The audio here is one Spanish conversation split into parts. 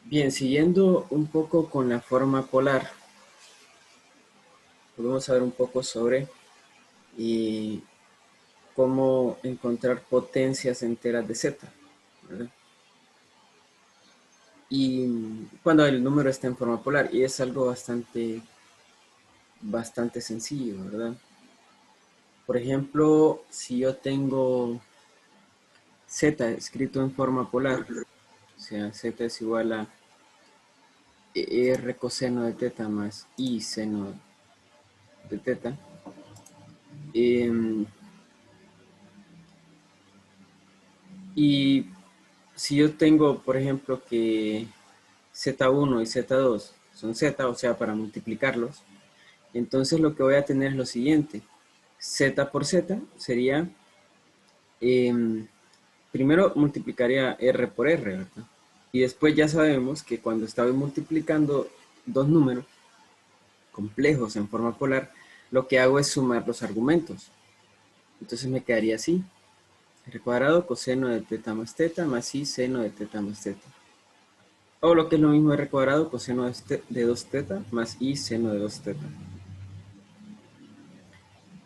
Bien, siguiendo un poco con la forma polar, podemos saber un poco sobre y cómo encontrar potencias enteras de z, ¿verdad? Y cuando el número está en forma polar, y es algo bastante sencillo, ¿verdad? Por ejemplo, si yo tengo z escrito en forma polar, o sea, z es igual a r coseno de teta más i seno de teta, em, y si yo tengo, por ejemplo, que Z1 y Z2 son Z, o sea, para multiplicarlos, entonces lo que voy a tener es lo siguiente. Z por Z sería, eh, primero multiplicaría R por R, ¿verdad? Y después ya sabemos que cuando estoy multiplicando dos números complejos en forma polar, lo que hago es sumar los argumentos. Entonces me quedaría así. R cuadrado coseno de teta más i seno de teta más teta. O lo que es lo mismo r cuadrado coseno de 2 teta más i seno de 2 teta.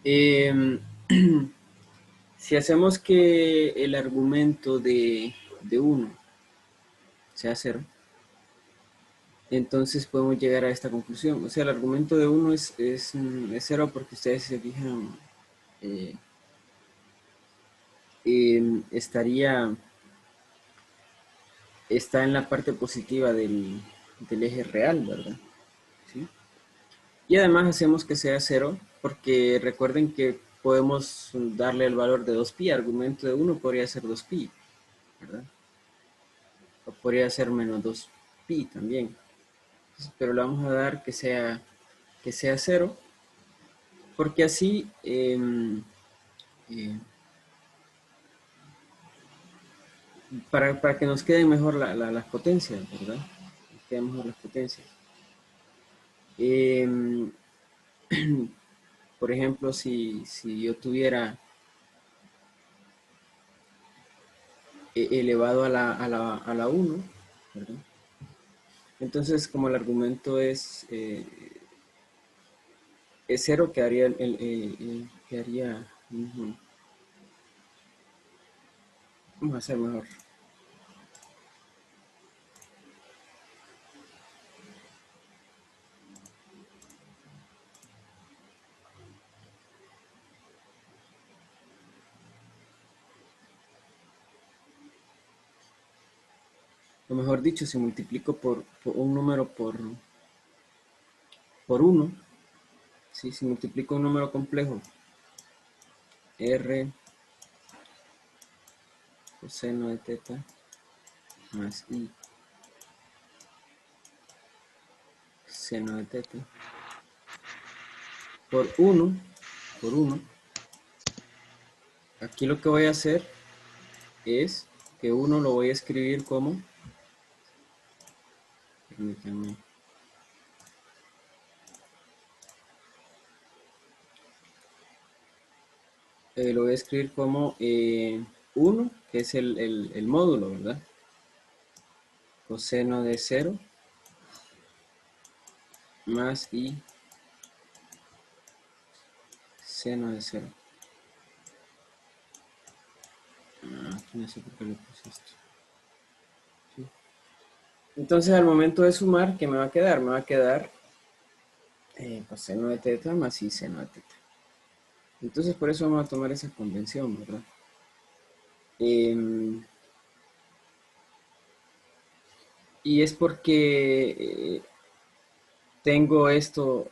Eh, si hacemos que el argumento de 1 sea cero, entonces podemos llegar a esta conclusión. O sea, el argumento de 1 es 0 porque ustedes se fijan, eh, está en la parte positiva del eje real, ¿verdad? ¿Sí? Y además hacemos que sea cero porque recuerden que podemos darle el valor de 2pi. Argumento de 1 podría ser 2pi, ¿verdad? O podría ser menos 2pi también. Pero le vamos a dar que sea cero porque así eh, para que nos queden mejor las potencias, ¿verdad? Nos queden mejor las potencias. Eh, por ejemplo, si yo tuviera elevado a la 1, ¿verdad? Entonces, como el argumento es 0, quedaría quedaría, vamos a hacer mejor. O mejor dicho, si multiplico por un número por 1, ¿sí? Si multiplico un número complejo, r coseno de teta más i seno de teta por uno, aquí lo que voy a hacer es que 1 lo voy a escribir como, permítanme, lo voy a escribir como 1, que es el módulo, ¿verdad? Coseno de 0 más i seno de 0. Aquí no sé por qué le puse esto. ¿Sí? Entonces al momento de sumar, ¿qué me va a quedar? Me va a quedar coseno de teta más i seno de teta. Entonces por eso vamos a tomar esa convención, ¿verdad? Eh, y es porque tengo esto,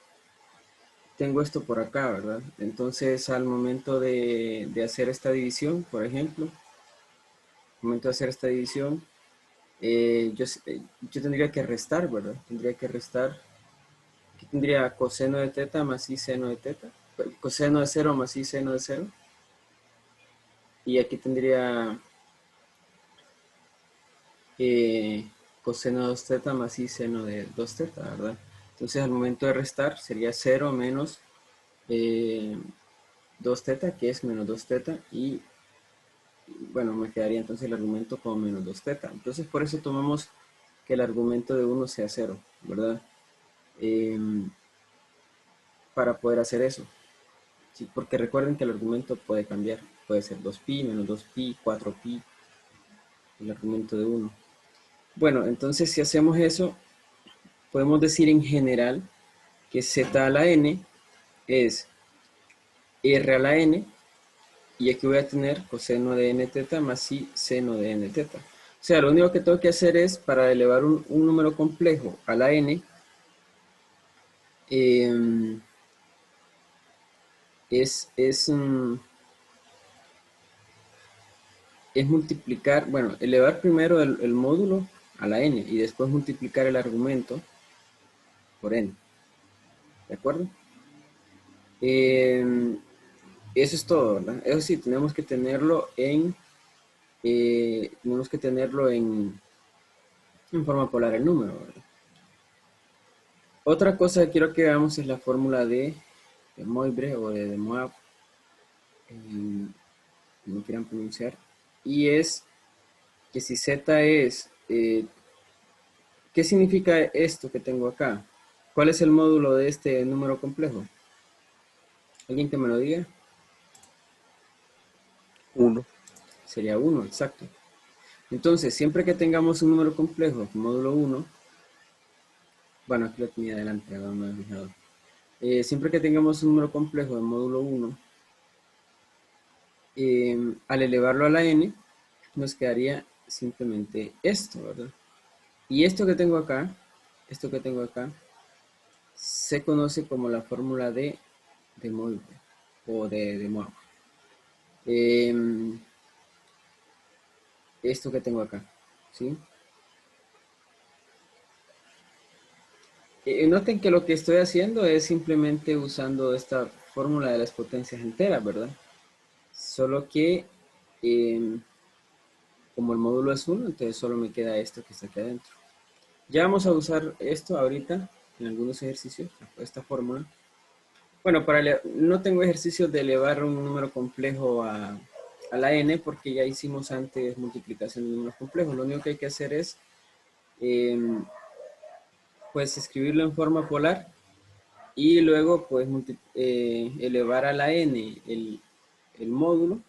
tengo esto por acá, ¿verdad? Entonces al momento de hacer esta división, por ejemplo, al momento de hacer esta división, yo tendría que restar, ¿verdad? Tendría que restar. Aquí tendría coseno de teta más i seno de teta. Coseno de 0 más i seno de 0. Y aquí tendría eh, coseno de 2 teta más i seno de 2 teta, ¿verdad? Entonces al momento de restar sería 0 menos eh, 2 teta, que es menos 2 teta. Y bueno, me quedaría entonces el argumento como menos 2 teta. Entonces por eso tomamos que el argumento de uno sea cero, ¿verdad? Em, para poder hacer eso. Sí, porque recuerden que el argumento puede cambiar. Puede ser 2pi, menos 2pi, 4pi, el argumento de uno. Bueno, entonces si hacemos eso, podemos decir en general que z a la n es r a la n, y aquí voy a tener coseno de n teta más i seno de n teta. O sea, lo único que tengo que hacer es, para elevar un número complejo a la n, eh, es multiplicar, bueno, elevar primero el módulo a la n y después multiplicar el argumento por n. ¿De acuerdo? Eso es todo, ¿verdad? Eso sí, tenemos que tenerlo en forma polar el número, ¿verdad? Otra cosa que quiero que veamos es la fórmula de Moivre o de Moab, como quieran pronunciar, y es que si z es, ¿qué significa esto que tengo acá? ¿Cuál es el módulo de este número complejo? ¿Alguien que me lo diga? 1. Sería 1, exacto. Entonces, siempre que tengamos un número complejo, módulo 1, bueno, aquí lo tenía adelante, ahora me he fijado. Siempre que tengamos un número complejo de módulo 1, al elevarlo a la n, nos quedaría simplemente esto, ¿verdad? Y esto que tengo acá, se conoce como la fórmula de Moivre o de Moab. Esto que tengo acá, ¿sí? Noten que lo que estoy haciendo es simplemente usando esta fórmula de las potencias enteras, ¿verdad? Solo que eh, como el módulo es 1, entonces solo me queda esto que está aquí adentro. Ya vamos a usar esto ahorita en algunos ejercicios, esta fórmula. Bueno, no tengo ejercicios de elevar un número complejo a la n porque ya hicimos antes multiplicación de números complejos. Lo único que hay que hacer es eh, pues escribirlo en forma polar y luego pues elevar a la n el módulo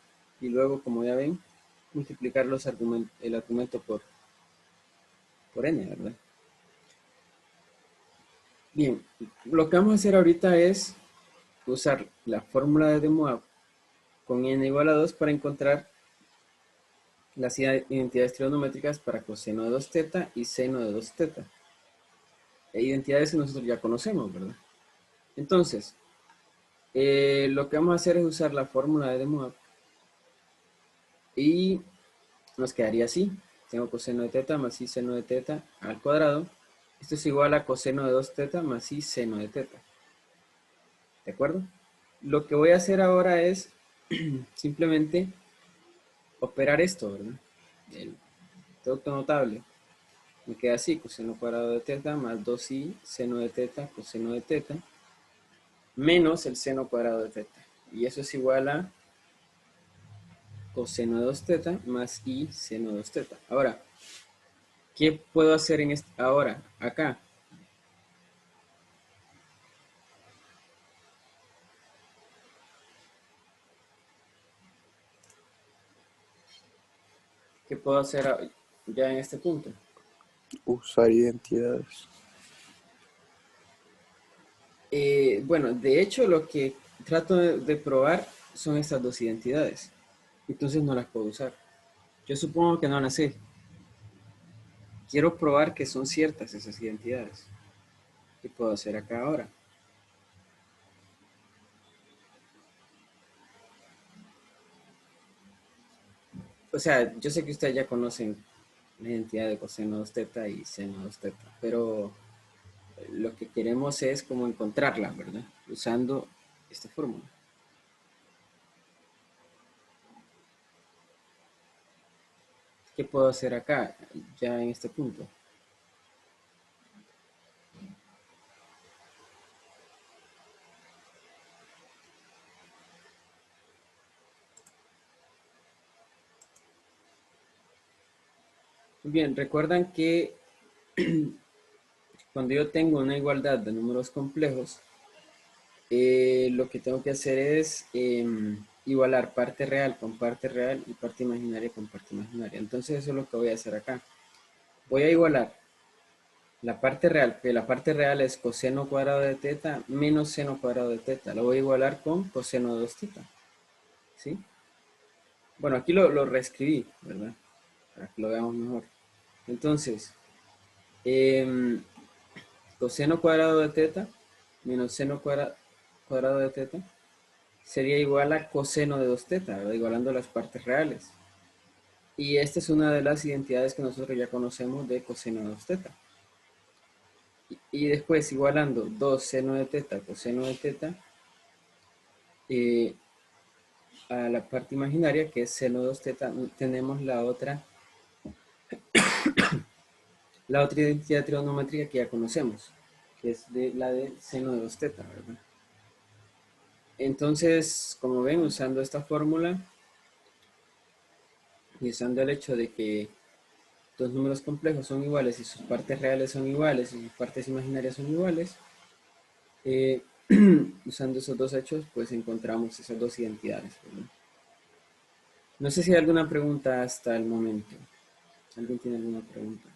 y luego, como ya ven, multiplicar el argumento por n, ¿verdad? Bien, lo que vamos a hacer ahorita es usar la fórmula de De Moivre con n igual a 2 para encontrar las identidades trigonométricas para coseno de 2 teta y seno de 2 teta. Identidades que nosotros ya conocemos, ¿verdad? Entonces, lo que vamos a hacer es usar la fórmula de De Moivre y nos quedaría así. Tengo coseno de teta más i seno de teta al cuadrado. Esto es igual a coseno de 2 teta más i seno de teta. ¿De acuerdo? Lo que voy a hacer ahora es simplemente operar esto, ¿verdad? El producto notable. Me queda así, coseno cuadrado de teta más 2i seno de teta coseno de teta menos el seno cuadrado de teta. Y eso es igual a coseno de 2 teta más i seno de 2 teta. Ahora, ¿qué puedo hacer ahora, acá? ¿Qué puedo hacer ya en este punto? Usar identidades. Bueno, de hecho lo que trato de probar son estas dos identidades. Entonces no las puedo usar. Yo supongo que no las sé. Quiero probar que son ciertas esas identidades. ¿Qué puedo hacer acá ahora? O sea, yo sé que ustedes ya conocen la identidad de coseno 2 teta y seno 2 teta, pero lo que queremos es como encontrarla, ¿verdad? Usando esta fórmula. ¿Qué puedo hacer acá, ya en este punto? Bien, recuerdan que cuando yo tengo una igualdad de números complejos, lo que tengo que hacer es igualar parte real con parte real y parte imaginaria con parte imaginaria. Entonces eso es lo que voy a hacer acá. Voy a igualar la parte real, que la parte real es coseno cuadrado de teta menos seno cuadrado de teta. Lo voy a igualar con coseno de 2 teta. ¿Sí? Bueno, aquí lo reescribí, ¿verdad? Para que lo veamos mejor. Entonces, em, coseno cuadrado de teta menos seno cuadrado de teta sería igual a coseno de 2 teta, ¿verdad? Igualando las partes reales. Y esta es una de las identidades que nosotros ya conocemos de coseno de 2 teta. Y después igualando 2 seno de teta, coseno de teta, a la parte imaginaria que es seno de 2 teta, tenemos la otra identidad trigonométrica que ya conocemos, que es la de seno de 2 teta, ¿verdad? Entonces, como ven, usando esta fórmula y usando el hecho de que dos números complejos son iguales y sus partes reales son iguales y sus partes imaginarias son iguales, eh, usando esos dos hechos, pues encontramos esas dos identidades, ¿verdad? No sé si hay alguna pregunta hasta el momento. ¿Alguien tiene alguna pregunta?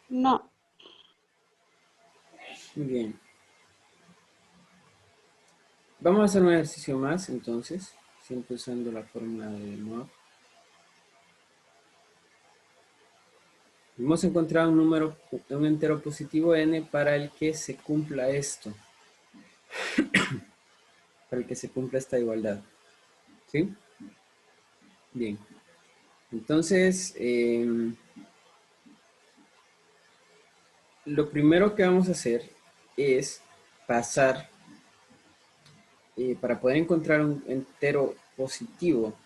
No. Muy bien. Vamos a hacer un ejercicio más, entonces, siempre usando la fórmula de Moab. Hemos encontrado un entero positivo n para el que se cumpla esto, para el que se cumpla esta igualdad. ¿Sí? Bien. Entonces, lo primero que vamos a hacer es pasar, para poder encontrar un entero positivo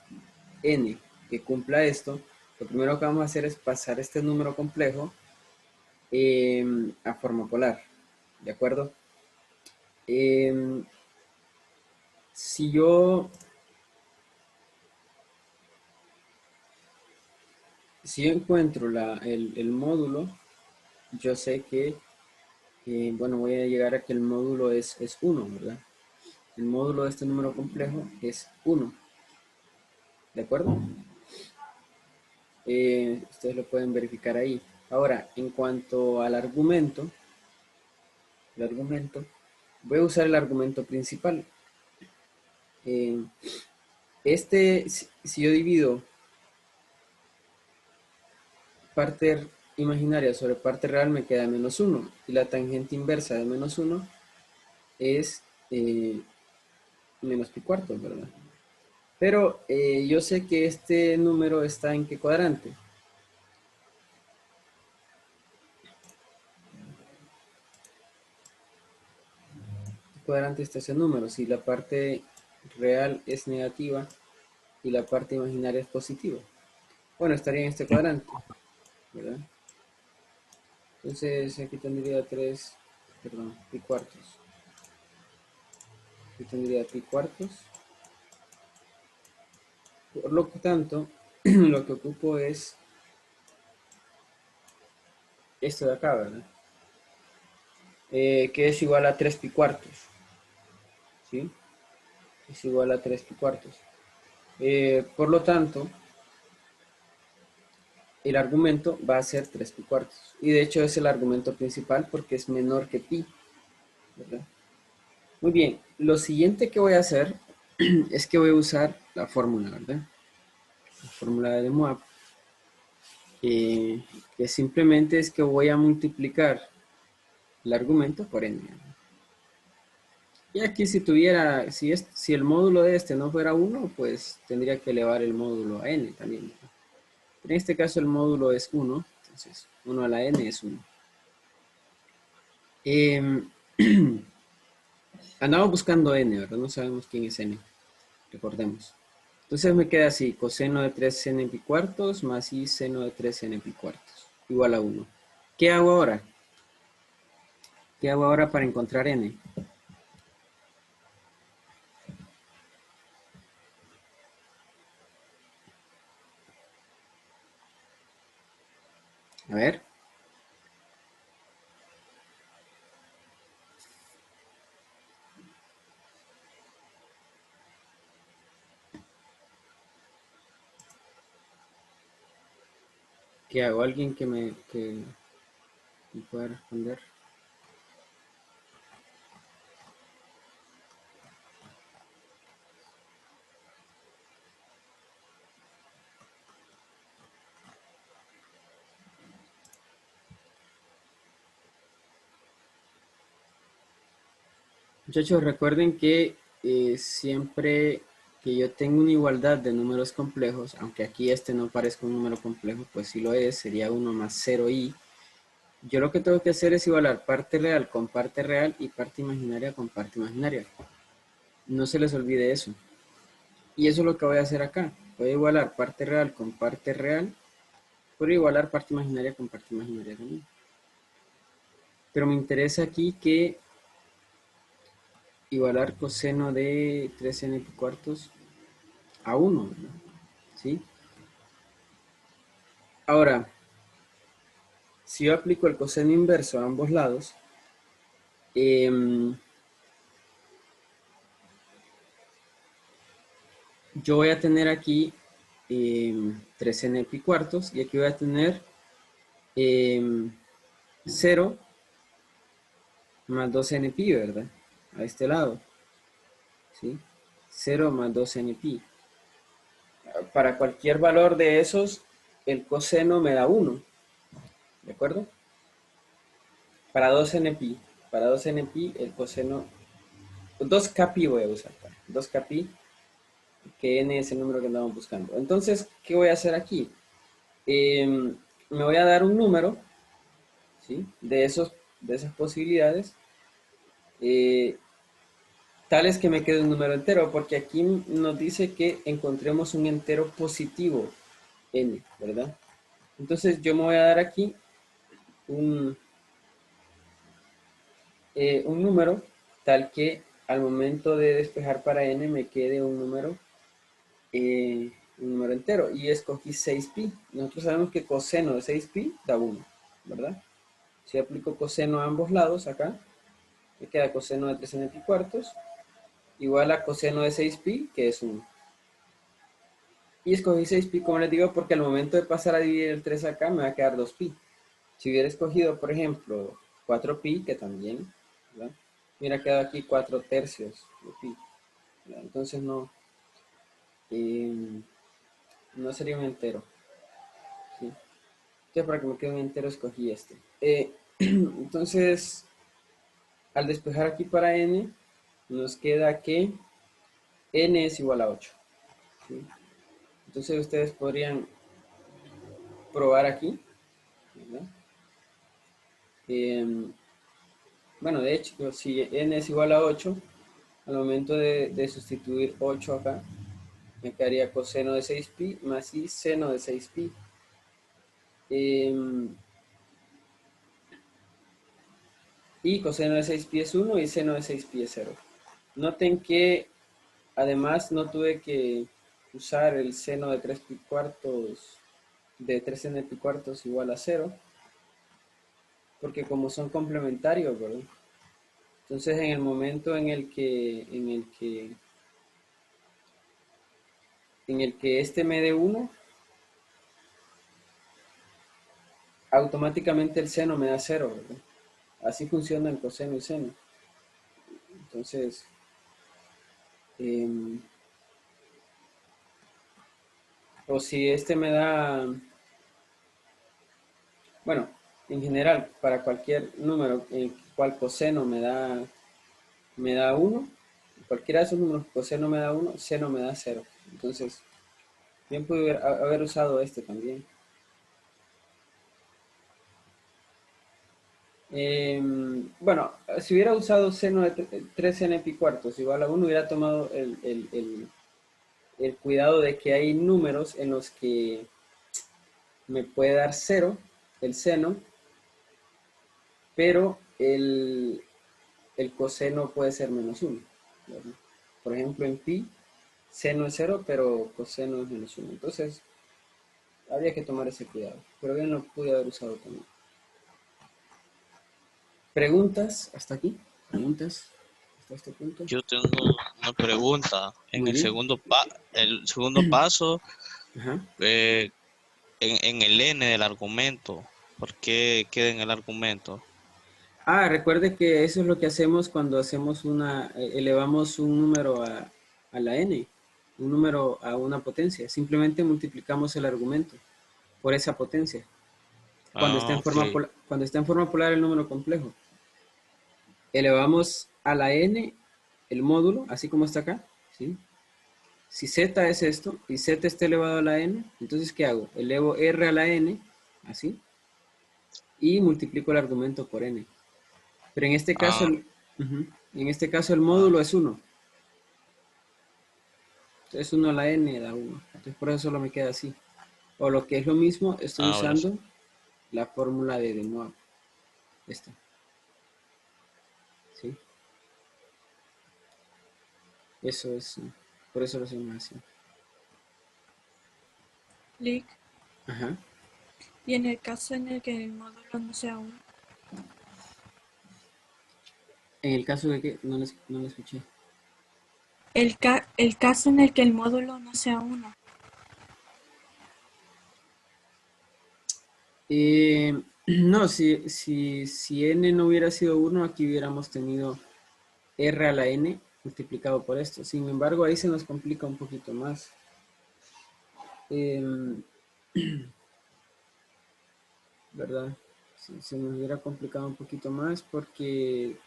n que cumpla esto, lo primero que vamos a hacer es pasar este número complejo a forma polar, ¿de acuerdo? Si yo encuentro el módulo, yo sé que, bueno, voy a llegar a que el módulo es 1, ¿verdad? El módulo de este número complejo es 1, ¿de acuerdo? Ustedes lo pueden verificar ahí. Ahora, en cuanto al argumento, voy a usar el argumento principal. Si yo divido parte imaginaria sobre parte real, me queda menos 1. Y la tangente inversa de menos 1 es menos pi cuartos, ¿verdad? Pero yo sé que este número está en qué cuadrante. ¿Qué cuadrante está ese número? Si la parte real es negativa y la parte imaginaria es positiva. Bueno, estaría en este cuadrante, ¿verdad? Entonces aquí tendría pi cuartos. Aquí tendría pi cuartos. Por lo tanto, lo que ocupo es esto de acá, ¿verdad? Que es igual a 3 pi cuartos. ¿Sí? Es igual a 3 pi cuartos. Por lo tanto, el argumento va a ser 3 pi cuartos. Y de hecho es el argumento principal porque es menor que pi, ¿verdad? Muy bien, lo siguiente que voy a hacer es que voy a usar la fórmula, ¿verdad? La fórmula de Moab. Que simplemente es que voy a multiplicar el argumento por n. Y aquí si el módulo de este no fuera 1, pues tendría que elevar el módulo a n también. En este caso el módulo es 1, entonces 1 a la n es 1. Andamos buscando n, ¿verdad? No sabemos quién es n, recordemos. Entonces me queda así, coseno de 3n pi cuartos más y seno de 3n pi cuartos, igual a 1. ¿Qué hago ahora? ¿Qué hago ahora para encontrar n? A ver. ¿Qué hago? ¿Alguien me pueda responder? Muchachos, recuerden que siempre que yo tengo una igualdad de números complejos, aunque aquí este no parezca un número complejo, pues sí lo es, sería 1 más 0i. Yo lo que tengo que hacer es igualar parte real con parte real y parte imaginaria con parte imaginaria. No se les olvide eso. Y eso es lo que voy a hacer acá. Voy a igualar parte real con parte real, por igualar parte imaginaria con parte imaginaria también. Pero me interesa aquí que igualar coseno de 3n cuartos a 1, ¿verdad? ¿Sí? Ahora, si yo aplico el coseno inverso a ambos lados, yo voy a tener aquí 3n pi cuartos y aquí voy a tener 0 más 2n pi, ¿verdad? A este lado, ¿sí? 0 más 2n pi. Para cualquier valor de esos, el coseno me da 1, ¿de acuerdo? Para 2n pi, para 2n pi el coseno, 2k pi voy a usar, 2k pi, que n es el número que andamos buscando. Entonces, ¿qué voy a hacer aquí? Me voy a dar un número, ¿sí? De esas posibilidades, eh, tales que me quede un número entero, porque aquí nos dice que encontremos un entero positivo, n, ¿verdad? Entonces yo me voy a dar aquí un, un número tal que al momento de despejar para n me quede un número entero, y escogí 6pi. Nosotros sabemos que coseno de 6pi da 1, ¿verdad? Si aplico coseno a ambos lados acá, me queda coseno de 3n pi cuartos igual a coseno de 6pi, que es 1. Y escogí 6pi, como les digo, porque al momento de pasar a dividir el 3 acá, me va a quedar 2pi. Si hubiera escogido, por ejemplo, 4pi, que también, ¿verdad? Me hubiera quedado aquí 4 tercios de pi, ¿verdad? Entonces eh, no sería un entero, ¿sí? Entonces, para que me quede un entero, escogí este. Entonces, al despejar aquí para n, nos queda que n es igual a 8, ¿sí? Entonces, ustedes podrían probar aquí, ¿verdad? Bueno, de hecho, si n es igual a 8, al momento de sustituir 8 acá, me quedaría coseno de 6pi más y seno de 6pi. Y coseno de 6pi es 1 y seno de 6pi es 0. Noten que además no tuve que usar el seno de 3 pi cuartos, de 3n pi cuartos igual a 0, porque como son complementarios, ¿verdad? Entonces en el momento en el que este me dé 1, automáticamente el seno me da 0, ¿verdad? Así funciona el coseno y seno. Entonces, eh, o si este me da, bueno, en general, para cualquier número en el cual coseno me da 1, cualquiera de esos números coseno me da 1, seno me da 0. Entonces, bien pude haber usado este también. Bueno, si hubiera usado seno de 3n pi cuartos igual a 1, hubiera tomado el cuidado de que hay números en los que me puede dar 0 el seno, pero el, el coseno puede ser -1, ¿verdad? Por ejemplo, en pi, seno es 0, pero coseno es -1. Entonces, habría que tomar ese cuidado. Pero bien lo pude haber usado también. ¿Preguntas hasta aquí? ¿Preguntas hasta este punto? Yo tengo una pregunta. En Muy el bien. el segundo paso, Ajá. eh, en el n del argumento, ¿por qué queda en el argumento? Ah, recuerde que eso es lo que hacemos cuando hacemos elevamos un número a la n, un número a una potencia. Simplemente multiplicamos el argumento por esa potencia. Cuando está Ah, en ok. cuando está en forma polar el número complejo, elevamos a la n el módulo, así como está acá, ¿sí? Si z es esto y z está elevado a la n, entonces ¿qué hago? Elevo r a la n, así, y multiplico el argumento por n. Pero en este caso, Ah, en este caso el ah, módulo es 1. Entonces 1 a la n da 1. Entonces por eso solo me queda así. O lo que es lo mismo, estoy ahora sí. usando la fórmula de Moivre. Esta. ¿Sí? Eso es. Por eso lo hacemos así. Clic. Ajá. Y en el caso en el que el módulo no sea 1. En el caso de que no lo escuché. El caso en el que el módulo no sea 1. No, si n no hubiera sido 1, aquí hubiéramos tenido r a la n multiplicado por esto. Sin embargo, ahí se nos complica un poquito más. Em, ¿Verdad? Se nos hubiera complicado un poquito más porque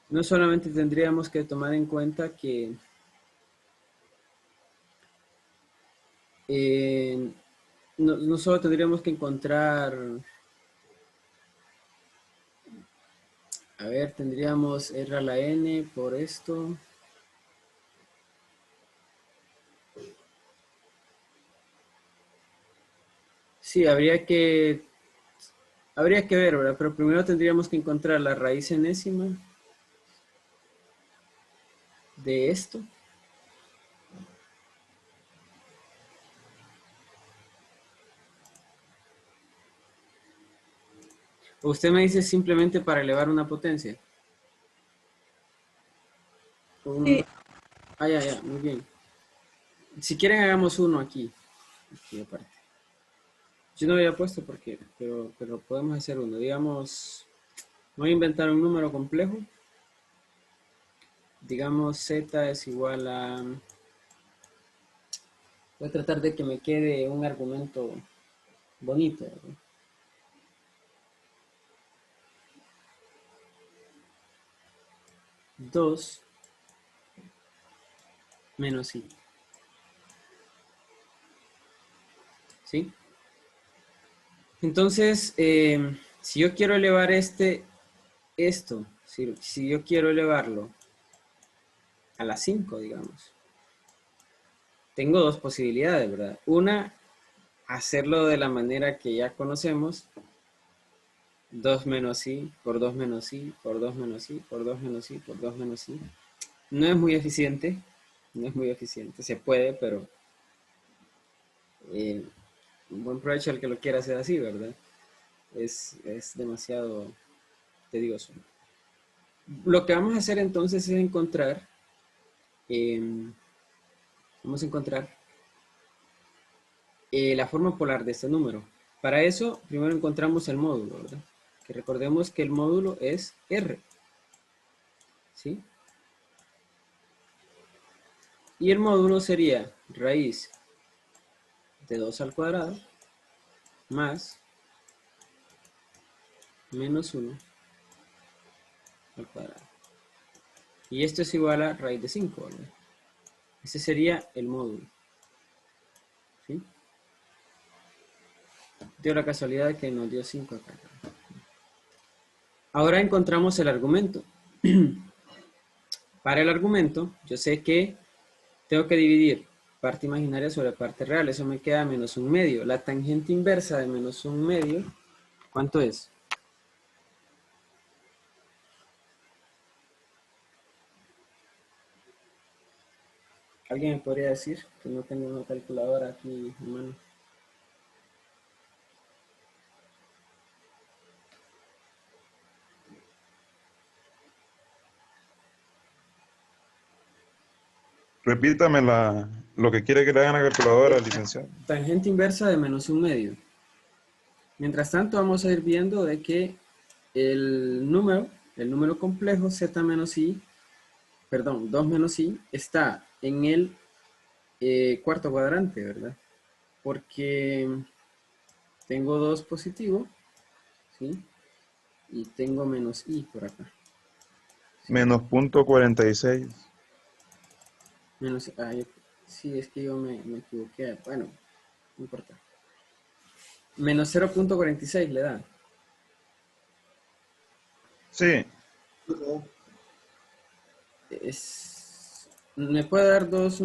no solamente tendríamos que tomar en cuenta que no solo tendríamos que encontrar, a ver, tendríamos r a la n por esto. Sí, habría que ver, ¿verdad? Pero primero tendríamos que encontrar la raíz enésima de esto. O usted me dice simplemente para elevar una potencia. O un Sí, número. Ah, ya, ya, muy bien. Si quieren hagamos uno aquí. Aquí aparte. Yo no había puesto porque, pero podemos hacer uno. Digamos, voy a inventar un número complejo. Digamos, z es igual a... Voy a tratar de que me quede un argumento bonito, ¿verdad? 2 menos i. ¿Sí? Entonces, si yo quiero elevar si yo quiero elevarlo a la 5, digamos, tengo dos posibilidades, ¿verdad? Una, hacerlo de la manera que ya conocemos, 2 menos i por 2 menos i por 2 menos i por 2 menos i por 2 menos i. No es muy eficiente, no es muy eficiente, se puede, pero eh, un buen provecho al que lo quiera hacer así, ¿verdad? Es demasiado tedioso. Lo que vamos a hacer entonces es eh, vamos a encontrar la forma polar de este número. Para eso, primero encontramos el módulo, ¿verdad? Que recordemos que el módulo es R, ¿sí? Y el módulo sería raíz de 2 al cuadrado más menos 1 al cuadrado. Y esto es igual a raíz de 5, ¿verdad? Ese sería el módulo, ¿sí? Dio la casualidad de que nos dio 5 acá. Ahora encontramos el argumento. Para el argumento, yo sé que tengo que dividir parte imaginaria sobre parte real. Eso me queda menos un medio. La tangente inversa de menos un medio, ¿cuánto es? ¿Alguien me podría decir que no tengo una calculadora aquí en mano? Repítame lo que quiere que le hagan a la calculadora, licenciado. Tangente inversa de -1/2. Mientras tanto, vamos a ir viendo de que el número complejo z menos i, perdón, 2 menos i, está en el cuarto cuadrante, ¿verdad? Porque tengo 2 positivo, ¿sí? Y tengo menos i por acá. ¿Sí? Menos .46. Menos, sí, es que yo me equivoqué. Bueno, no importa. Menos 0.46 le da. Sí, Me puede dar dos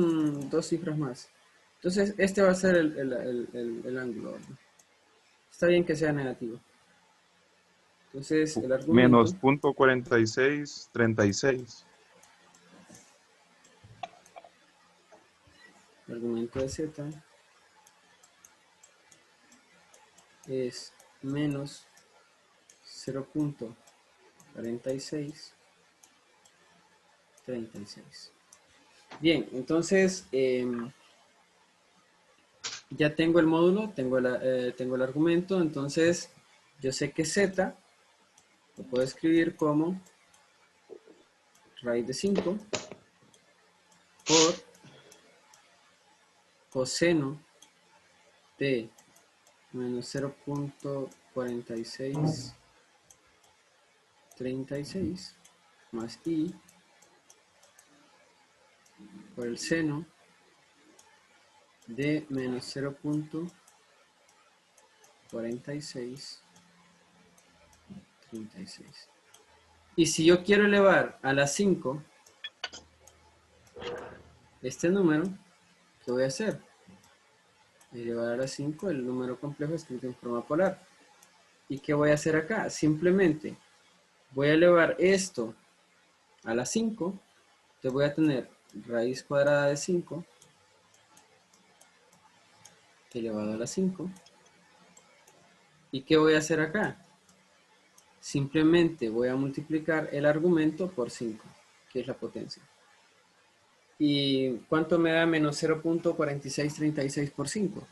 cifras más. Entonces, este va a ser el ángulo, ¿verdad? Está bien que sea negativo. Entonces, el argumento, menos .4636. el argumento de z es menos 0.4636. Bien, entonces ya tengo el módulo, tengo el argumento, entonces yo sé que z lo puedo escribir como raíz de 5 por coseno de menos 0.4636 más i por el seno de menos 0.4636. Y si yo quiero elevar a la 5 este número, ¿qué voy a hacer? Elevar a la 5 el número complejo escrito en forma polar. ¿Y qué voy a hacer acá? Simplemente voy a elevar esto a la 5, entonces voy a tener raíz cuadrada de 5 elevado a la 5. ¿Y qué voy a hacer acá? Simplemente voy a multiplicar el argumento por 5, que es la potencia. ¿Y cuánto me da menos 0.4636 por 5?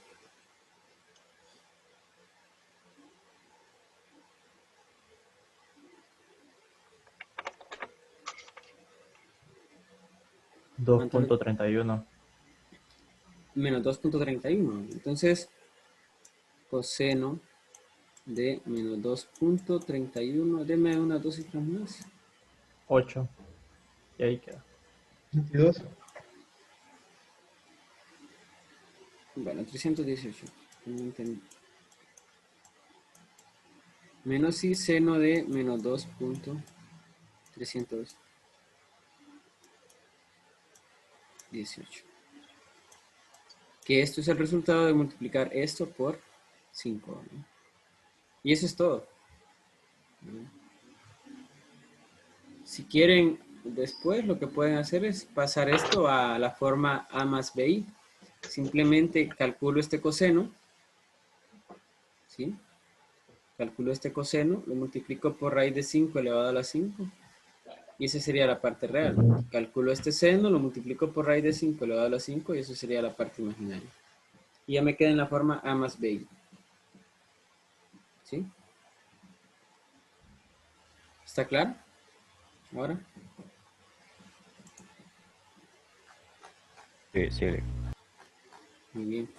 ¿Cuánto le- 2.31. Menos 2.31. Entonces, coseno de menos 2.31. Deme unas dos cifras más. 8. Y ahí queda. 22. Bueno, 318. No entendí. Menos i seno de menos 2.318. Que esto es el resultado de multiplicar esto por 5, ¿no? Y eso es todo. Si quieren, después lo que pueden hacer es pasar esto a la forma a más bi. Simplemente calculo este coseno, ¿sí? Calculo este coseno, lo multiplico por raíz de 5 elevado a la 5, y esa sería la parte real. Calculo este seno, lo multiplico por raíz de 5 elevado a la 5, y eso sería la parte imaginaria. Y ya me queda en la forma a más bi. ¿Sí? ¿Está claro? Ahora. Sí, sí. Muy bien.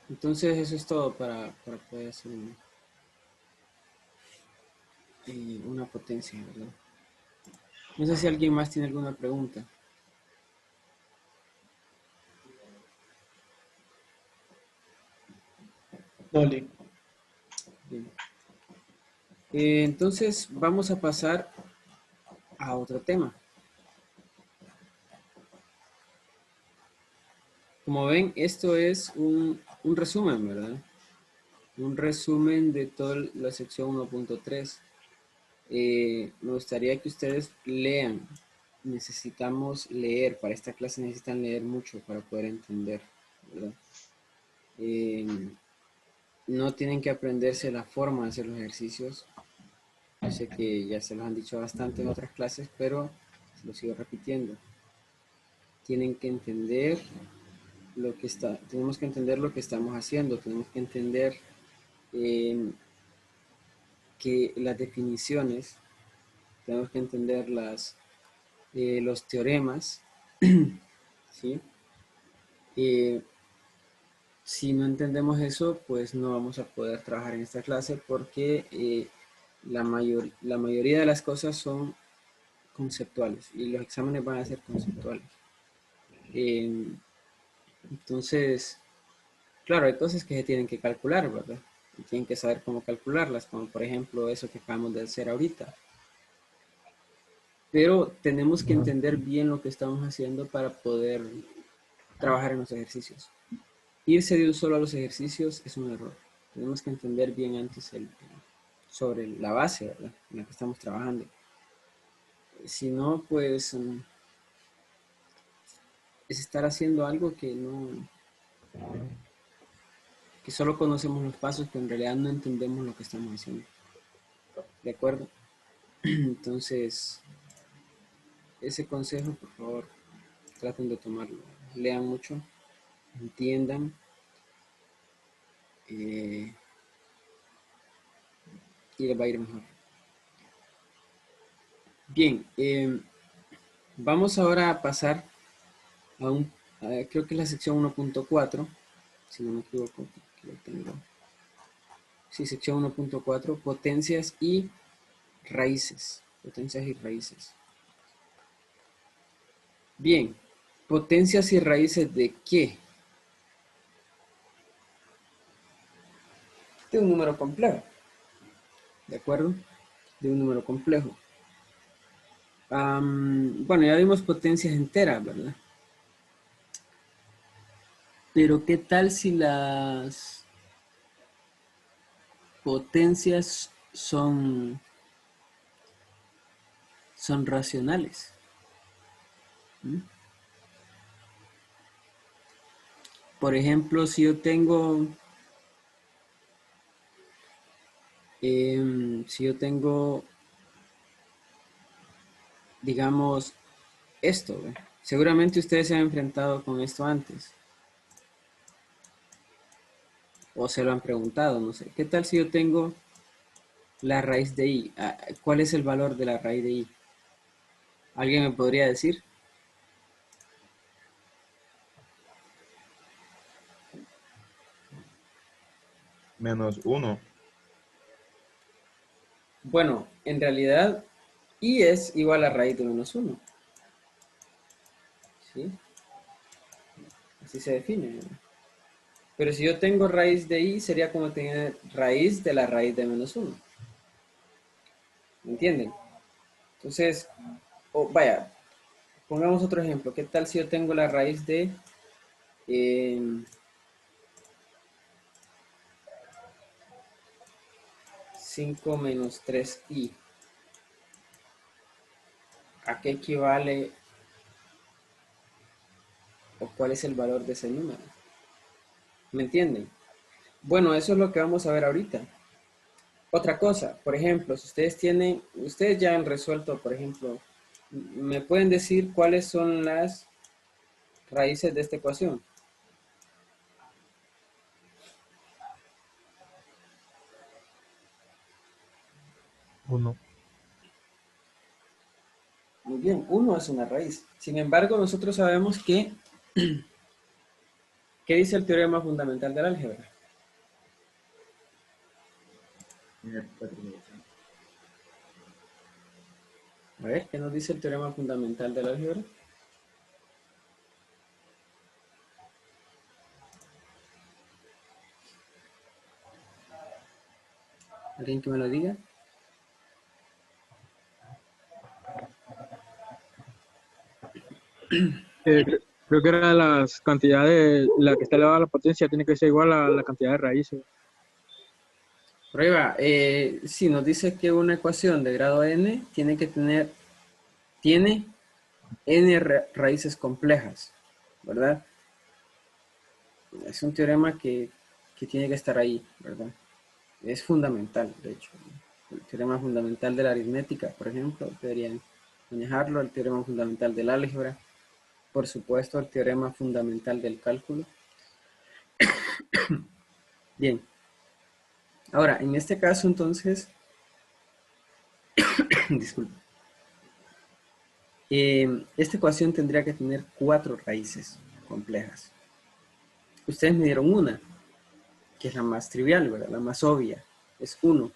Entonces eso es todo para poder hacer una potencia, ¿verdad? No sé si alguien más tiene alguna pregunta. Dolly. Bien. Entonces vamos a pasar a otro tema. Como ven, esto es un resumen, ¿verdad? Un resumen de toda la sección 1.3. Me gustaría que ustedes lean necesitamos leer, para esta clase necesitan leer mucho para poder entender, ¿verdad? No tienen que aprenderse la forma de hacer los ejercicios. Yo sé que ya se los han dicho bastante en otras clases, pero se los sigo repitiendo. Tienen que entender tenemos que entender lo que estamos haciendo, tenemos que entender que las definiciones, tenemos que entender los teoremas, ¿sí? Si no entendemos eso, pues no vamos a poder trabajar en esta clase porque la mayoría de las cosas son conceptuales y los exámenes van a ser conceptuales. Entonces, claro, hay cosas que se tienen que calcular, ¿verdad? Y tienen que saber cómo calcularlas, como por ejemplo eso que acabamos de hacer ahorita. Pero tenemos que entender bien lo que estamos haciendo para poder trabajar en los ejercicios. Irse de un solo a los ejercicios es un error. Tenemos que entender bien antes sobre la base, ¿verdad?, en la que estamos trabajando. Si no, pues es estar haciendo algo que solo conocemos los pasos, pero en realidad no entendemos lo que estamos haciendo. ¿De acuerdo? Entonces, ese consejo, por favor, traten de tomarlo. Lean mucho, entiendan, y les va a ir mejor. Bien, vamos ahora a pasar creo que es la sección 1.4, si no me equivoco, aquí lo tengo. Sí, sección 1.4, potencias y raíces. Potencias y raíces. Bien, potencias y raíces ¿de qué? De un número complejo. ¿De acuerdo? De un número complejo. Bueno, ya vimos potencias enteras, ¿verdad? Pero ¿qué tal si las potencias son racionales? Por ejemplo, si yo tengo digamos, esto, ¿ve? Seguramente ustedes se han enfrentado con esto antes. O se lo han preguntado, no sé. ¿Qué tal si yo tengo la raíz de i? ¿Cuál es el valor de la raíz de i? ¿Alguien me podría decir? -1. Bueno, en realidad, i es igual a raíz de -1. ¿Sí? Así se define, ¿no? Pero si yo tengo raíz de i, sería como tener raíz de la raíz de -1. ¿Me entienden? Entonces, vaya, pongamos otro ejemplo. ¿Qué tal si yo tengo la raíz de 5 menos 3i? ¿A qué equivale o cuál es el valor de ese número? ¿Me entienden? Bueno, eso es lo que vamos a ver ahorita. Otra cosa, por ejemplo, si ustedes ya han resuelto, por ejemplo, ¿me pueden decir cuáles son las raíces de esta ecuación? Uno. Muy bien, 1 es una raíz. Sin embargo, nosotros sabemos que, ¿qué dice el teorema fundamental del álgebra? A ver, ¿qué nos dice el teorema fundamental del álgebra? ¿Alguien que me lo diga? Creo que era las cantidades, la que está elevada a la potencia tiene que ser igual a la cantidad de raíces. Prueba, sí, nos dice que una ecuación de grado n tiene n raíces complejas, ¿verdad? Es un teorema que tiene que estar ahí, ¿verdad? Es fundamental, de hecho. El teorema fundamental de la aritmética, por ejemplo, deberían manejarlo, el teorema fundamental del álgebra, por supuesto, el teorema fundamental del cálculo. Bien. Ahora, en este caso, entonces, disculpe. Esta ecuación tendría que tener 4 raíces complejas. Ustedes me dieron una, que es la más trivial, ¿verdad? La más obvia, es 1.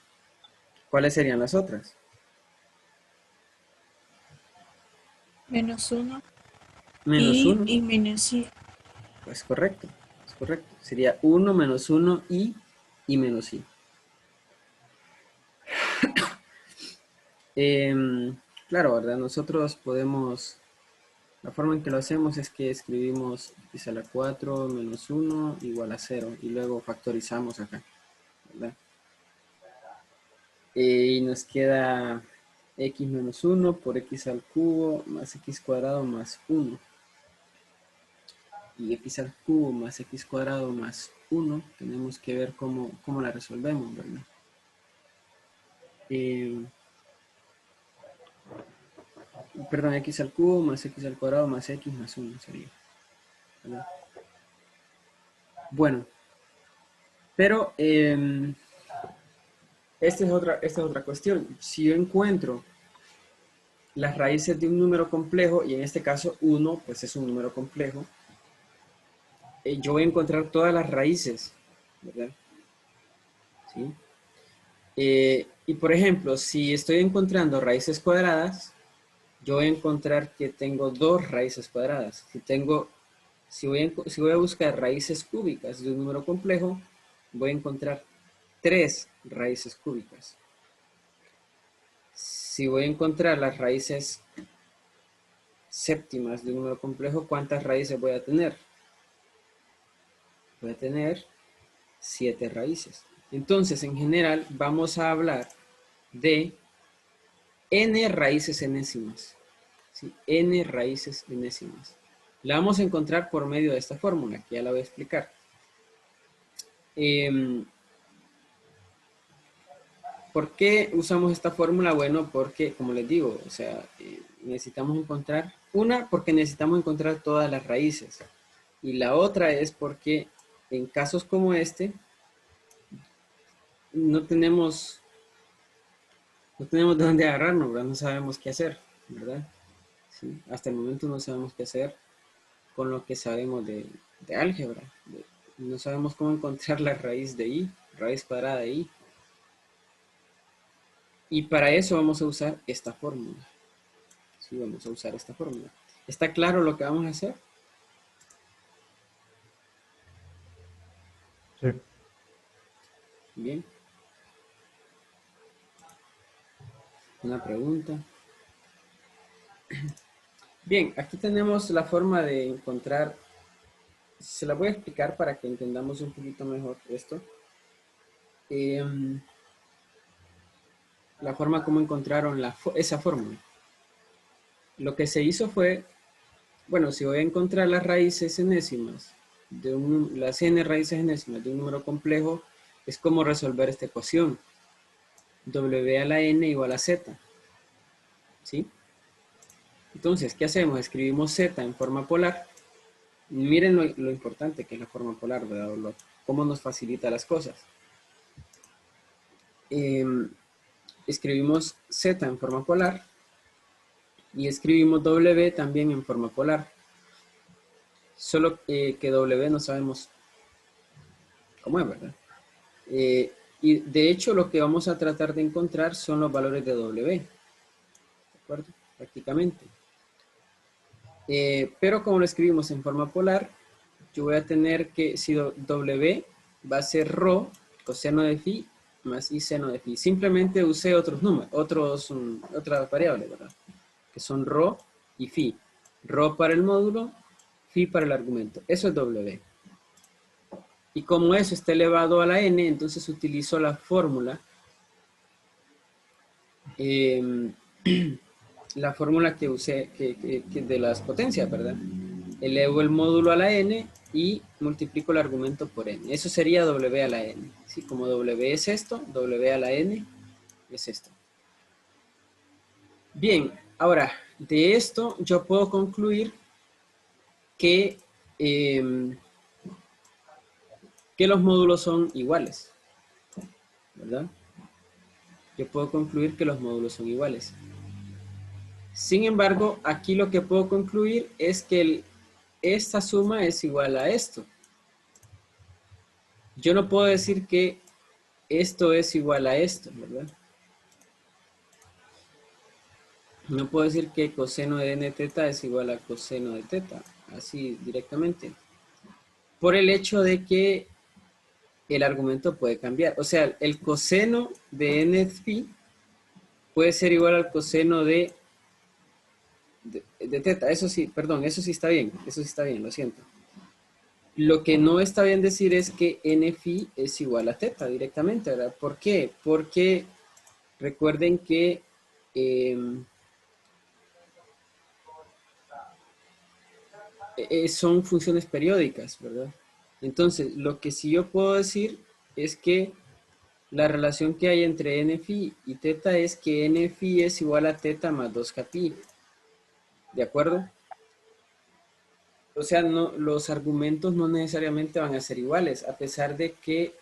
¿Cuáles serían las otras? Menos 1 Menos 1. y menos i. Pues correcto, es correcto. Sería 1 menos 1 y menos i. Claro, ¿verdad? Nosotros podemos, la forma en que lo hacemos es que escribimos x a la 4 menos 1 igual a 0 y luego factorizamos acá, ¿verdad? Y nos queda x menos 1 por x al cubo más x cuadrado más 1. Y x al cubo más x cuadrado más 1, tenemos que ver cómo la resolvemos, ¿verdad? Perdón, x al cubo más x al cuadrado más x más 1 sería, ¿verdad? Bueno, pero esta es otra cuestión. Si yo encuentro las raíces de un número complejo, y en este caso 1, pues es un número complejo, yo voy a encontrar todas las raíces, ¿verdad? ¿Sí? Y por ejemplo, si estoy encontrando raíces cuadradas, yo voy a encontrar que tengo 2 raíces cuadradas. Si voy a buscar raíces cúbicas de un número complejo, voy a encontrar 3 raíces cúbicas. Si voy a encontrar las raíces séptimas de un número complejo, ¿cuántas raíces voy a tener? Voy a tener 7 raíces. Entonces, en general, vamos a hablar de n raíces enésimas. ¿Sí? N raíces enésimas. La vamos a encontrar por medio de esta fórmula, que ya la voy a explicar. ¿Por qué usamos esta fórmula? Bueno, porque, como les digo, o sea, necesitamos encontrar, porque necesitamos encontrar todas las raíces. Y la otra es porque en casos como este, no tenemos de dónde agarrarnos, ¿verdad? No sabemos qué hacer, ¿verdad? ¿Sí? Hasta el momento no sabemos qué hacer con lo que sabemos de álgebra. No sabemos cómo encontrar la raíz de i, raíz cuadrada de i. Y para eso vamos a usar esta fórmula. Sí, vamos a usar esta fórmula. ¿Está claro lo que vamos a hacer? Sí. Bien. Una pregunta. Bien, aquí tenemos la forma de encontrar, se la voy a explicar para que entendamos un poquito mejor esto. La forma como encontraron esa fórmula. Lo que se hizo fue, bueno, si voy a encontrar las raíces enésimas, las n raíces enésimas de un número complejo, es como resolver esta ecuación. W a la n igual a z. ¿Sí? Entonces, ¿qué hacemos? Escribimos z en forma polar. Miren lo importante que es la forma polar, ¿verdad? Cómo nos facilita las cosas. Escribimos z en forma polar y escribimos w también en forma polar. Solo que w no sabemos cómo es, ¿verdad? Y de hecho lo que vamos a tratar de encontrar son los valores de w. ¿De acuerdo? Prácticamente. Pero como lo escribimos en forma polar, yo voy a tener que, si w va a ser ρ coseno de phi más i seno de phi. Simplemente usé otros números, otras variables, ¿verdad? Que son ρ y phi. ρ para el módulo, phi para el argumento. Eso es w. Y como eso está elevado a la n, entonces utilizo la fórmula la fórmula que usé que de las potencias, ¿verdad? Elevo el módulo a la n y multiplico el argumento por n. Eso sería w a la n. ¿Sí? Como w es esto, w a la n es esto. Bien, ahora, de esto yo puedo concluir que los módulos son iguales, ¿verdad? Yo puedo concluir que los módulos son iguales. Sin embargo, aquí lo que puedo concluir es que esta suma es igual a esto. Yo no puedo decir que esto es igual a esto, ¿verdad? No puedo decir que coseno de n teta es igual a coseno de teta, así directamente. Por el hecho de que el argumento puede cambiar. O sea, el coseno de n phi puede ser igual al coseno de teta. Eso sí, perdón, eso sí está bien, lo siento. Lo que no está bien decir es que n phi es igual a teta directamente, ¿verdad? ¿Por qué? Porque recuerden que son funciones periódicas, ¿verdad? Entonces, lo que sí yo puedo decir es que la relación que hay entre n phi y teta es que n phi es igual a teta más 2k pi. ¿De acuerdo? O sea, no, los argumentos no necesariamente van a ser iguales, a pesar de que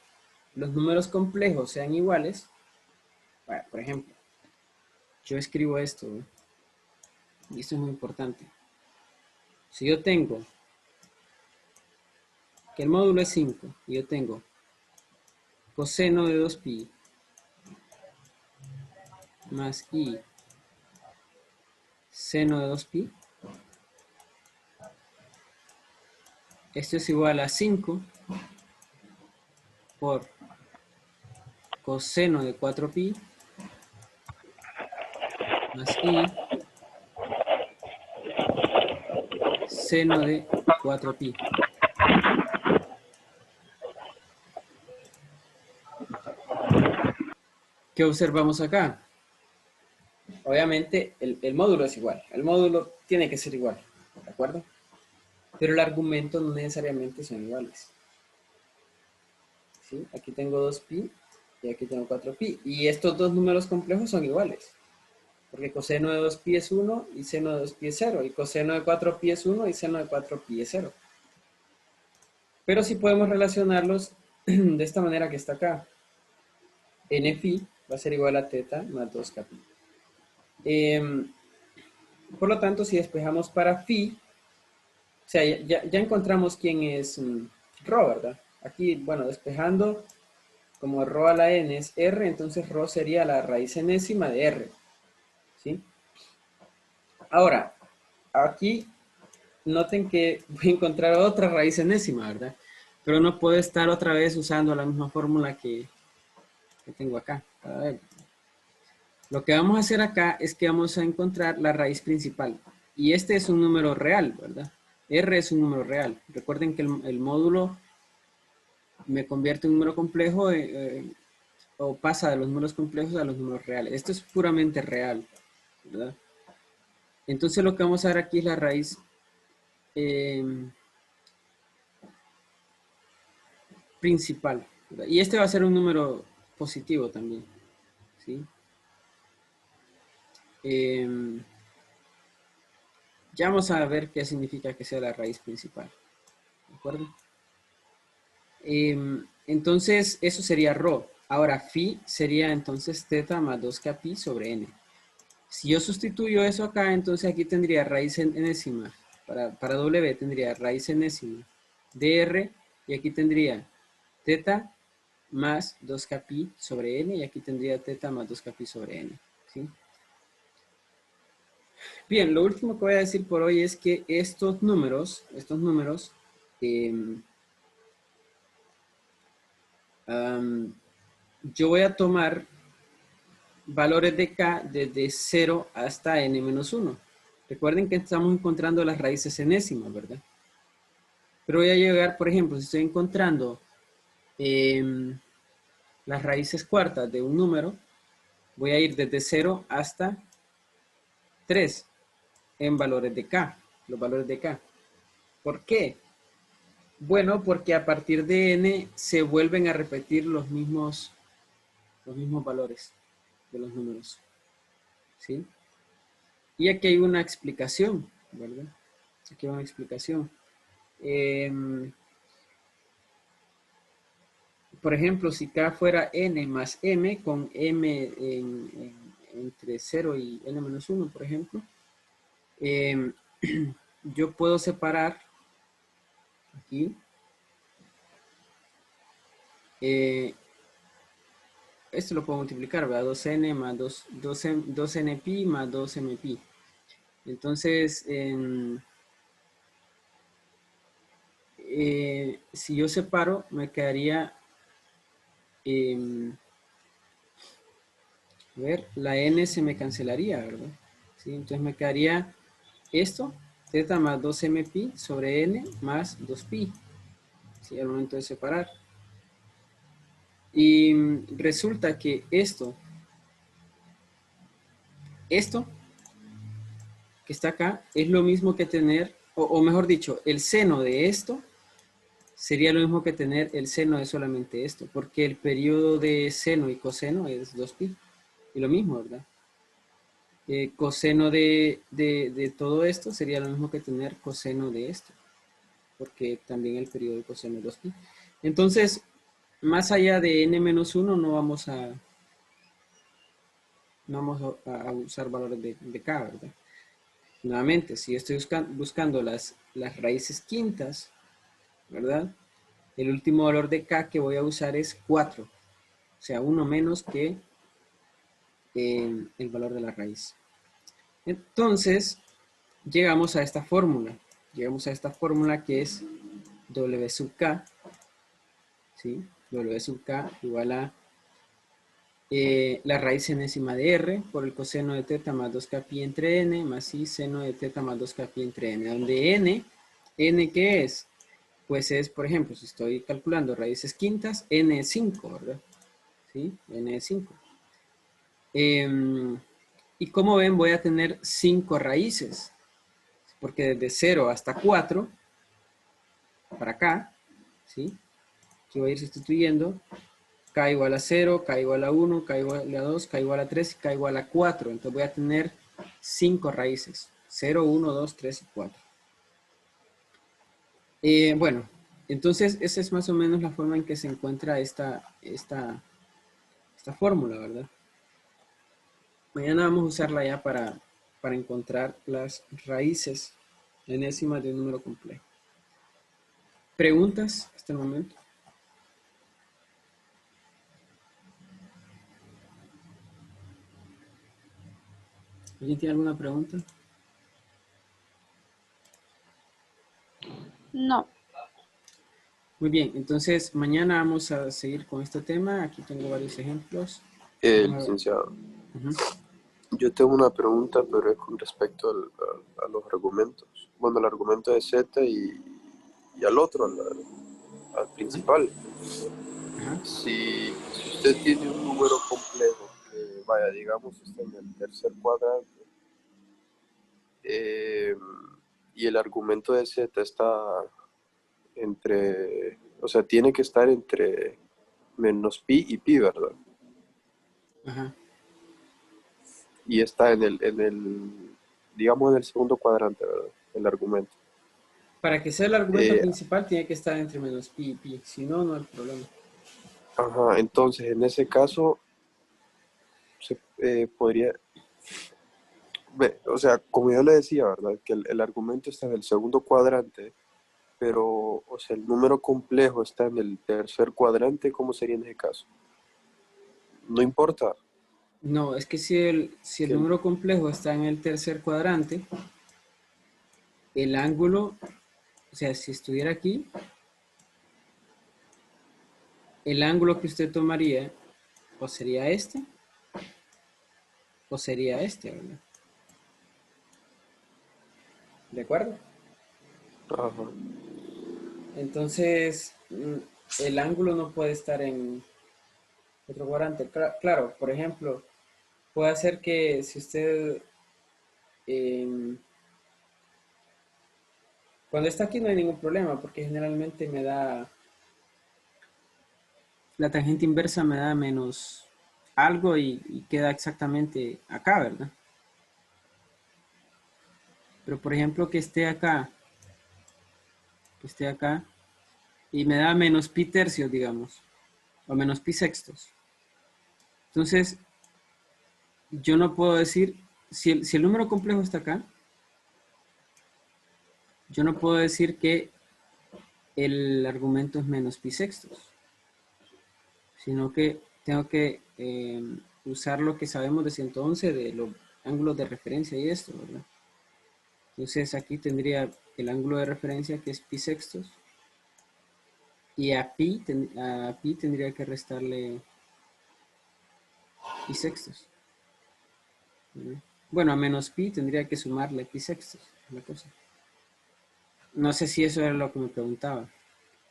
los números complejos sean iguales. Bueno, por ejemplo, yo escribo esto, ¿no? Y esto es muy importante. Si yo tengo que el módulo es 5 y yo tengo coseno de 2pi más i seno de 2pi, esto es igual a 5 por coseno de 4pi más i seno de 4pi. ¿Qué observamos acá? Obviamente el módulo es igual, el módulo tiene que ser igual, ¿de acuerdo? Pero el argumento no necesariamente son iguales. ¿Sí? Aquí tengo 2pi y aquí tengo 4pi. Y estos dos números complejos son iguales. Porque coseno de 2pi es 1 y seno de 2pi es 0. Y coseno de 4pi es 1 y seno de 4pi es 0. Pero sí podemos relacionarlos de esta manera que está acá. N phi va a ser igual a teta más 2k pi. Por lo tanto, si despejamos para phi, o sea, ya encontramos quién es rho, ¿verdad? Aquí, bueno, despejando, como rho a la n es r, entonces rho sería la raíz enésima de r. ¿Sí? Ahora, aquí noten que voy a encontrar otra raíz enésima, ¿verdad? Pero no puedo estar otra vez usando la misma fórmula que tengo acá. A ver. Lo que vamos a hacer acá es que vamos a encontrar la raíz principal. Y este es un número real, ¿verdad? R es un número real. Recuerden que el módulo me convierte en un número complejo o pasa de los números complejos a los números reales. Esto es puramente real, ¿verdad? Entonces lo que vamos a ver aquí es la raíz principal, ¿verdad? Y este va a ser un número positivo también, ¿sí? Ya vamos a ver qué significa que sea la raíz principal, ¿de acuerdo? Entonces eso sería rho. Ahora phi sería entonces teta más 2k pi sobre n. Si yo sustituyo eso acá, entonces aquí tendría raíz enésima. Para w tendría raíz enésima de r, y aquí tendría teta más 2k pi sobre n, y aquí tendría teta más 2k pi sobre n. ¿Sí? Bien, lo último que voy a decir por hoy es que estos números yo voy a tomar valores de k desde 0 hasta n-1. Recuerden que estamos encontrando las raíces enésimas, ¿verdad? Pero voy a llegar, por ejemplo, si estoy encontrando las raíces cuartas de un número, voy a ir desde 0 hasta 3 en valores de K, los valores de K. ¿Por qué? Bueno, porque a partir de N se vuelven a repetir los mismos valores de los números. ¿Sí? Y aquí hay una explicación, ¿verdad? Aquí hay una explicación. Por ejemplo, si K fuera N más M, con M entre 0 y N menos 1, por ejemplo, yo puedo separar aquí esto lo puedo multiplicar, ¿verdad? 2n más 2n pi más 2m pi. Entonces, si yo separo, me quedaría, a ver, la n se me cancelaría, ¿verdad? ¿Sí? Entonces me quedaría esto, z más 2m pi sobre n más 2pi, ¿sí? Al momento de separar. Y resulta que esto que está acá es lo mismo que tener, o mejor dicho, el seno de esto sería lo mismo que tener el seno de solamente esto, porque el periodo de seno y coseno es 2pi, y lo mismo, ¿verdad? Coseno de todo esto sería lo mismo que tener coseno de esto, porque también el periodo de coseno es 2pi. Entonces, más allá de n-1 no vamos a usar valores de k, ¿verdad? Nuevamente, si yo estoy buscando las raíces quintas, ¿verdad? El último valor de k que voy a usar es 4, o sea, uno menos que el valor de la raíz. Entonces, llegamos a esta fórmula. Llegamos a esta fórmula que es W sub k, ¿sí? W sub k igual a la raíz enésima de r por el coseno de teta más 2k pi entre n más i seno de teta más 2k pi entre n, donde n ¿qué es? Pues es, por ejemplo, si estoy calculando raíces quintas, n es 5, ¿verdad? ¿Sí? N es 5. Y como ven, voy a tener 5 raíces, porque desde 0 hasta 4, para acá, ¿sí? Aquí voy a ir sustituyendo, k igual a 0, k igual a 1, k igual a 2, k igual a 3, k igual a 4. Entonces voy a tener 5 raíces, 0, 1, 2, 3 y 4. Bueno, entonces esa es más o menos la forma en que se encuentra esta fórmula, ¿verdad? Mañana vamos a usarla ya para encontrar las raíces enésimas de un número complejo. ¿Preguntas hasta el momento? ¿Alguien tiene alguna pregunta? No. Muy bien, entonces mañana vamos a seguir con este tema. Aquí tengo varios ejemplos. Licenciado, yo tengo una pregunta, pero es con respecto a los argumentos. Bueno, el argumento de Z y al otro, al principal. Ajá. Si usted tiene un número complejo, que vaya, digamos, está en el tercer cuadrante, y el argumento de Z está entre, o sea, tiene que estar entre menos pi y pi, ¿verdad? Ajá. Y está digamos, en el segundo cuadrante, ¿verdad? El argumento. Para que sea el argumento principal tiene que estar entre menos pi y pi. Si no, no hay problema. Ajá, entonces en ese caso se podría, o sea, como yo le decía, ¿verdad? Que el argumento está en el segundo cuadrante, pero, o sea, el número complejo está en el tercer cuadrante, ¿cómo sería en ese caso? No importa. No, es que si el número complejo está en el tercer cuadrante, el ángulo, o sea, si estuviera aquí, el ángulo que usted tomaría o sería este, ¿verdad? ¿De acuerdo? Ajá. Entonces, el ángulo no puede estar en otro cuadrante. Claro, por ejemplo, puede ser que si usted cuando está aquí no hay ningún problema, porque generalmente me da, la tangente inversa me da menos algo y queda exactamente acá, ¿verdad? Pero por ejemplo que esté acá, y me da menos pi tercios, digamos, o menos pi sextos. Entonces, yo no puedo decir, si el número complejo está acá, yo no puedo decir que el argumento es menos pi sextos, sino que tengo que usar lo que sabemos de 111 de los ángulos de referencia y esto, ¿verdad? Entonces aquí tendría el ángulo de referencia que es pi sextos y a pi tendría que restarle pi sextos, ¿verdad? Bueno, a menos pi tendría que sumarle pi sextos, la cosa. No sé si eso era lo que me preguntaba,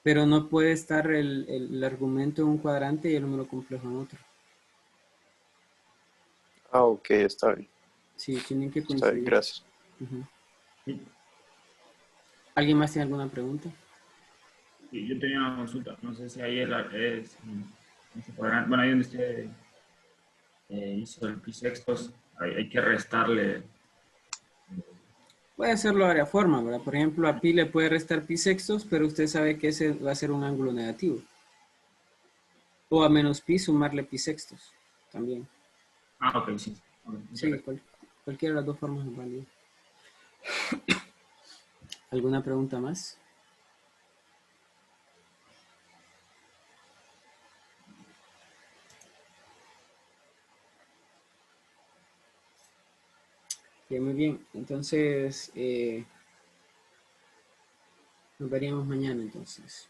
pero no puede estar el argumento en un cuadrante y el número complejo en otro. Ah, ok, está bien. Sí, tienen que Está bien, coincidir. gracias. Ujú. Sí, ¿Alguien más tiene alguna pregunta? sí, yo tenía una consulta. No sé si ahí en ese cuadrante, bueno, ahí donde usted hizo el pisextos, hay que restarle. Puede hacerlo de varias formas, ¿verdad? Por ejemplo, a pi le puede restar pi sextos, pero usted sabe que ese va a ser un ángulo negativo. O a menos pi sumarle pi sextos, también. Ah, ok, sí. Ok, muchas Sí, gracias. cualquiera de las dos formas es válido. ¿Alguna pregunta más? Ok, muy bien. Entonces, nos veríamos mañana entonces.